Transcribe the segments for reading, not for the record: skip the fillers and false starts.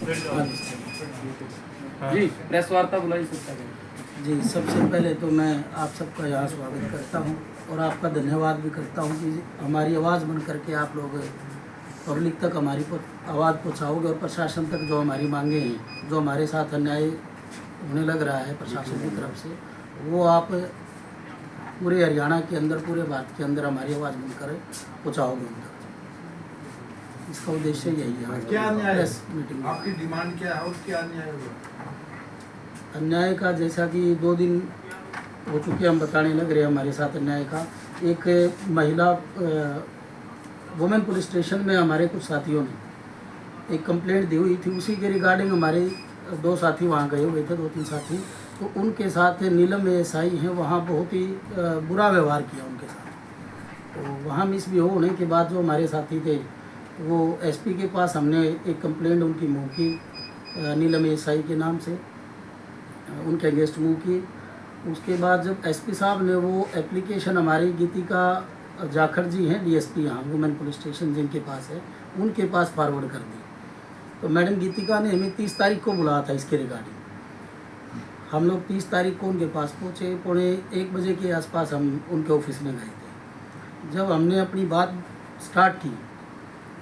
जी press वार्ता बुलाई सकता है। जी, सबसे पहले तो मैं आप सबका यहाँ स्वागत करता हूँ और आपका धन्यवाद भी करता हूँ कि हमारी आवाज़ बन करके आप लोग पब्लिक तक हमारी आवाज़ पहुँचाओगे और प्रशासन तक जो हमारी मांगे हैं, जो हमारे साथ अन्याय होने लग रहा है प्रशासन की तरफ से, वो आप पूरे हरियाणा के अंदर, पूरे भारत के अंदर हमारी आवाज़ बनकर पहुँचाओगे उन तक। इसका उद्देश्य यही है। क्या अन्याय है? मीटिंग आपकी डिमांड क्या है और क्या अन्याय होगा? अन्याय का, जैसा कि 2 दिन हो चुके हम बताने लग रहे हैं हमारे साथ अन्याय का। एक महिला वुमेन पुलिस स्टेशन में हमारे कुछ साथियों ने एक कंप्लेंट दी हुई थी, उसी के रिगार्डिंग हमारे 2 साथी वहाँ गए हुए थे, 2-3 साथी। तो उनके साथ नीलम एसआई हैं, वहाँ बहुत ही बुरा व्यवहार किया उनके साथ। तो वहाँ मिसबिहेव होने के बाद जो हमारे साथी थे वो एसपी के पास हमने एक कंप्लेंट उनकी मूव की, नीलम एसआई के नाम से उनके अगेंस्ट मूव की। उसके बाद जब एसपी साहब ने वो एप्लीकेशन हमारी गीतिका जाखड़ जी हैं डीएसपी यहाँ वुमेन पुलिस स्टेशन जिनके पास है, उनके पास फॉरवर्ड कर दी। तो मैडम गीतिका ने हमें 30 तारीख को बुलाया था इसके रिगार्डिंग। हम लोग 30 तारीख को उनके पास पहुँचे, 1:15 बजे के आसपास हम उनके ऑफिस में गए थे। जब हमने अपनी बात स्टार्ट की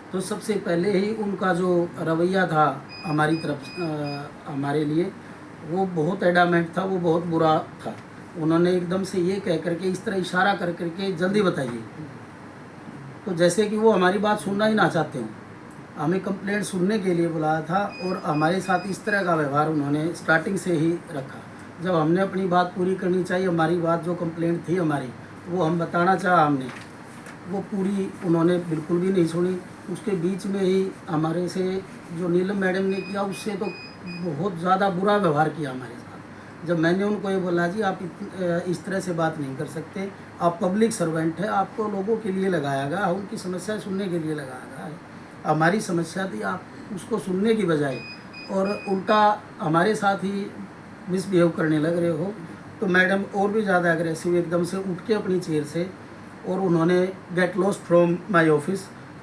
तो सबसे पहले ही उनका जो रवैया था हमारी तरफ हमारे लिए, वो बहुत एडामेंट था, वो बहुत बुरा था। उन्होंने एकदम से ये कह करके, इस तरह इशारा कर करके जल्दी बताइए, तो जैसे कि वो हमारी बात सुनना ही ना चाहते हो। हमें कंप्लेंट सुनने के लिए बुलाया था और हमारे साथ इस तरह का व्यवहार उन्होंने स्टार्टिंग से ही रखा। जब हमने अपनी बात पूरी करनी चाहिए, हमारी बात जो कंप्लेंट थी हमारी, वो हम बताना चाहा हमने, वो पूरी उन्होंने बिल्कुल भी नहीं सुनी। उसके बीच में ही हमारे से जो नीलम मैडम ने किया, उससे तो बहुत ज़्यादा बुरा व्यवहार किया हमारे साथ। जब मैंने उनको ये बोला जी आप इस तरह से बात नहीं कर सकते, आप पब्लिक सर्वेंट है, आपको लोगों के लिए लगाया गया, उनकी समस्या सुनने के लिए लगाया गया है। हमारी समस्या थी, आप उसको सुनने की बजाय और उल्टा हमारे साथ ही मिसबिहेव करने लग रहे हो। तो मैडम और भी ज़्यादा एग्रेसिव एकदम से उठ के अपनी चेयर से, और उन्होंने get lost from my office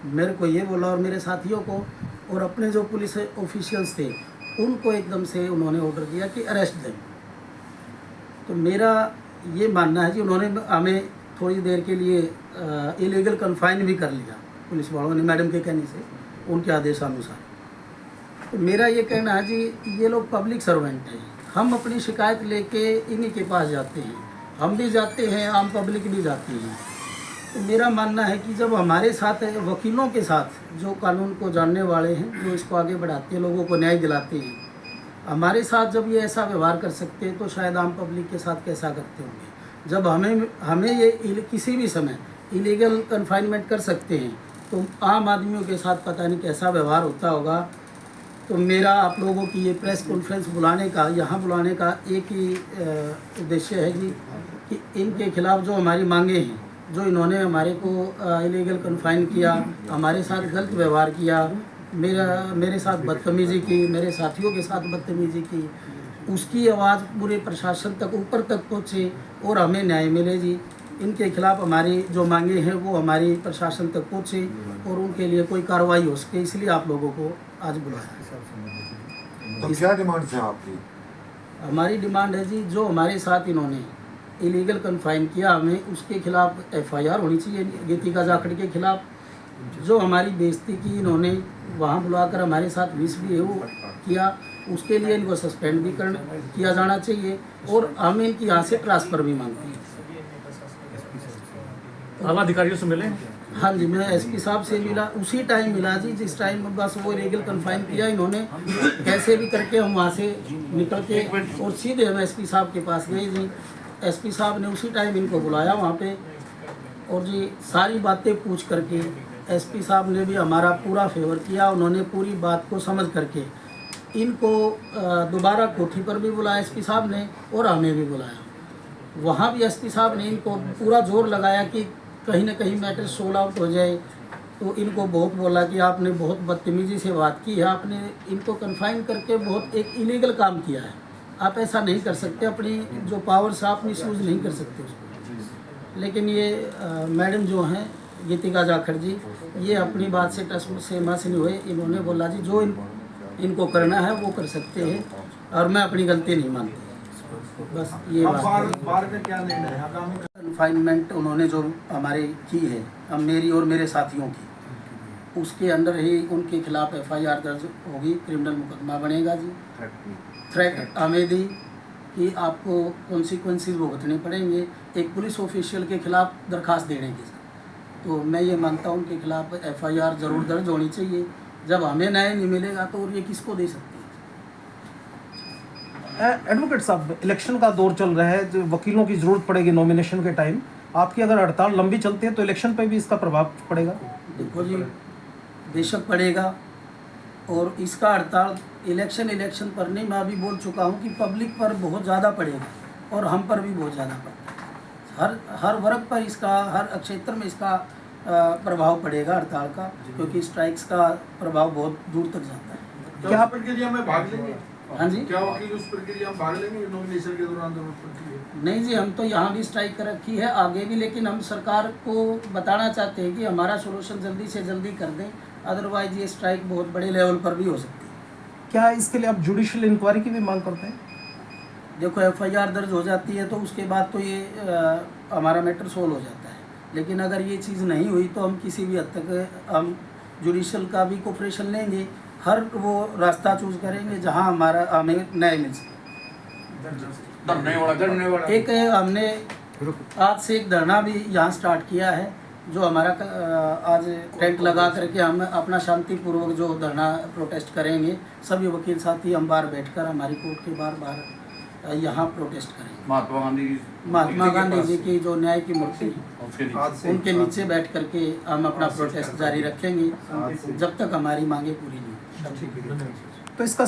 मेरे को ये बोला और मेरे साथियों को, और अपने जो पुलिस ऑफिशियल्स थे उनको एकदम से उन्होंने ऑर्डर दिया कि अरेस्ट दें। तो मेरा ये मानना है कि उन्होंने हमें थोड़ी देर के लिए इलीगल कन्फाइन भी कर लिया पुलिस वालों ने, मैडम के कहने से, उनके आदेशानुसार। तो मेरा ये कहना है जी, ये लोग पब्लिक सर्वेंट हैं, हम अपनी शिकायत लेके इन्हीं के पास जाते हैं, हम भी जाते हैं, आम पब्लिक भी जाती है। तो मेरा मानना है कि जब हमारे साथ वकीलों के साथ जो कानून को जानने वाले हैं, जो इसको आगे बढ़ाते हैं, लोगों को न्याय दिलाते हैं, हमारे साथ जब ये ऐसा व्यवहार कर सकते हैं तो शायद आम पब्लिक के साथ कैसा करते होंगे। जब हमें ये किसी भी समय इलीगल कन्फाइनमेंट कर सकते हैं तो आम आदमियों के साथ पता नहीं कैसा व्यवहार होता होगा। तो मेरा आप लोगों की ये प्रेस कॉन्फ्रेंस बुलाने का, यहाँ बुलाने का एक ही उद्देश्य है कि इनके खिलाफ़ जो हमारी मांगे हैं, जो इन्होंने हमारे को इलीगल कन्फाइन किया, हमारे साथ गलत व्यवहार किया, मेरे साथ बदतमीज़ी की, मेरे साथियों के साथ बदतमीज़ी की, उसकी आवाज़ पूरे प्रशासन तक, ऊपर तक पहुँचे और हमें न्याय मिले जी। इनके खिलाफ़ हमारी जो मांगे हैं वो हमारी प्रशासन तक पहुँचे और उनके लिए कोई कार्रवाई हो सके, इसलिए आप लोगों को आज बुलाया। तो क्या डिमांड है आपकी? हमारी डिमांड है जी, जो हमारे साथ इन्होंने इलीगल कन्फाइन किया, हमें उसके खिलाफ़ एफआईआर होनी चाहिए गीतिका जाखड़ के खिलाफ़। जो हमारी बेइज्जती की इन्होंने वहाँ बुलाकर हमारे साथ मिसबिहेव किया, उसके लिए इनको सस्पेंड भी किया जाना चाहिए और हम इनकी यहाँ से ट्रांसफ़र भी मांगते हैं। आला अधिकारियों से मिले? हाँ जी, मैं एसपी साहब से मिला, उसी टाइम मिला जी जिस टाइम बस वो इलीगल कन्फाइन किया इन्होंने। कैसे भी करके हम वहाँ से निकल के और सीधे हम एसपी साहब के पास गए जी। एसपी साहब ने उसी टाइम इनको बुलाया वहाँ पे और जी सारी बातें पूछ करके एसपी साहब ने भी हमारा पूरा फेवर किया। उन्होंने पूरी बात को समझ करके इनको दोबारा कोठी पर भी बुलाया एसपी साहब ने और हमें भी बुलाया। वहाँ भी एसपी साहब ने इनको पूरा जोर लगाया कि कहीं ना कहीं मैटर सोल्व आउट हो जाए। तो इनको बहुत बोला कि आपने बहुत बदतमीज़ी से बात की है, आपने इनको कन्फाइन करके बहुत एक इलीगल काम किया है, आप ऐसा नहीं कर सकते, अपनी जो पावर से आप मिसयूज़ नहीं कर सकते उसको। लेकिन ये मैडम जो हैं गीतिका जाखड़ जी, ये अपनी बात से टस से मस नहीं हुए। इन्होंने बोला जी जो इनको करना है वो कर सकते हैं, और मैं अपनी गलती नहीं मानती। बस ये अब बात बार का क्या निर्णय है आगामी? कन्फाइनमेंट उन्होंने जो हमारे की है, अब मेरी और मेरे साथियों की, उसके अंदर ही उनके खिलाफ FIR दर्ज होगी, क्रिमिनल मुकदमा बनेगा जी। थ्रेट हमें दी कि आपको कॉन्सिक्वेंसेस भुगतने पड़ेंगे एक पुलिस ऑफिशियल के खिलाफ दरखास्त देने के साथ। तो मैं ये मानता हूँ उनके खिलाफ FIR ज़रूर दर्ज होनी चाहिए। जब हमें न्याय नहीं मिलेगा तो और ये किसको दे सकते हैं। एडवोकेट साहब, इलेक्शन का दौर चल रहा है, जो वकीलों की ज़रूरत पड़ेगी नॉमिनेशन के टाइम। आपकी अगर हड़ताल लंबी चलती है तो इलेक्शन पे भी इसका प्रभाव पड़ेगा? देखो जी, बेशक पड़ेगा, और इसका हड़ताल इलेक्शन पर नहीं, मैं अभी बोल चुका हूँ कि पब्लिक पर बहुत ज़्यादा पड़ेगा और हम पर भी बहुत ज़्यादा पड़ेगा। हर वर्ग पर इसका, हर क्षेत्र में इसका प्रभाव पड़ेगा हड़ताल का, क्योंकि स्ट्राइक्स का प्रभाव बहुत दूर तक जाता है। क्या प्रक्रिया में भाग लेंगे? हाँ जी, क्या वकील उस प्रक्रिया में भाग लेंगे नॉमिनेशन के दौरान जरूरत पड़ती है? नहीं जी, हम तो यहाँ भी स्ट्राइक कर रखी है, आगे भी, लेकिन हम सरकार को बताना चाहते हैं कि हमारा सोल्यूशन जल्दी से जल्दी कर दें, अदरवाइज ये स्ट्राइक बहुत बड़े लेवल पर भी हो सकती है। क्या इसके लिए आप जुडिशियल इंक्वायरी की भी मांग करते हैं? देखो FIR दर्ज हो जाती है तो उसके बाद तो ये हमारा मैटर सोल्व हो जाता है, लेकिन अगर ये चीज़ नहीं हुई तो हम किसी भी हद तक हम जुडिशियल का भी कोऑपरेशन लेंगे, हर वो रास्ता चूज करेंगे जहां हमें न्याय मिल सके। धन्यवाद। एक हमने आज से एक धरना भी यहाँ स्टार्ट किया है, जो हमारा आज टेंट लगा करके हम अपना शांतिपूर्वक जो धरना प्रोटेस्ट करेंगे। सभी वकील साथी हम बाहर बैठकर हमारी कोर्ट के बाहर यहाँ प्रोटेस्ट करेंगे। महात्मा गांधी जी की जो न्याय की मूर्ति उनके नीचे बैठ करके हम अपना प्रोटेस्ट जारी रखेंगे जब तक हमारी मांगे पूरी नहीं। तो इसका